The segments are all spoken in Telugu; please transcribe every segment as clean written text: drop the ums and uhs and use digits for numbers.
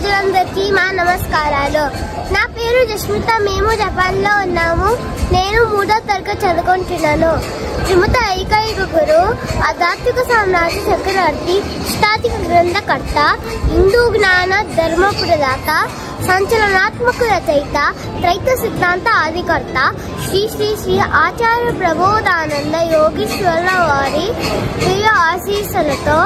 ప్రజలందరికీ మా నమస్కారాలు. నా పేరు జస్మిత. మేము జపాన్లో ఉన్నాము. నేను 3వ తరగతి చదువుకుంటున్నాను. త్రిమూర్త ఏకైక గురు, ఆధ్యాత్మిక సామ్రాజ్య చక్రవర్తి, అష్టాధిక గ్రంథకర్త, హిందూ జ్ఞాన ధర్మ ప్రదాత, సంచలనాత్మక రచయిత, త్రైత సిద్ధాంత ఆదికర్త శ్రీ శ్రీ శ్రీ ఆచార్య ప్రబోధానంద యోగీశ్వరుల వారి ప్రియ ఆశీస్సులతో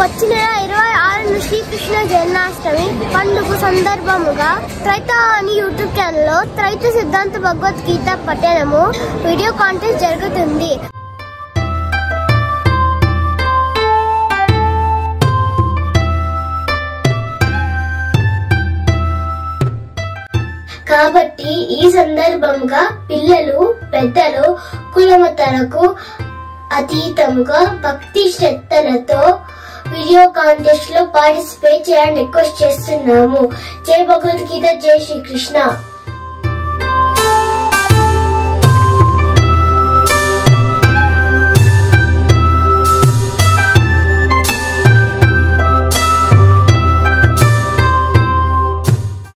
వచ్చిన 26 శ్రీకృష్ణ జన్మాష్టమి పండుగ సందర్భముగా త్రైత అని యూట్యూబ్ ఛానల్లో త్రైత సిద్ధాంత భగవద్గీత పఠనము వీడియో కాంటెస్ట్ జరుగుతుంది. కాబట్టి ఈ సందర్భంగా పిల్లలు పెద్దలు కులమతాలకు అతీతంగా భక్తి శ్రద్ధలతో వీడియో కాంటెస్ట్ లో పార్టిసిపేట్ చేయాలని రిక్వెస్ట్ చేస్తున్నాము. జై భగవద్గీత, జై శ్రీకృష్ణ.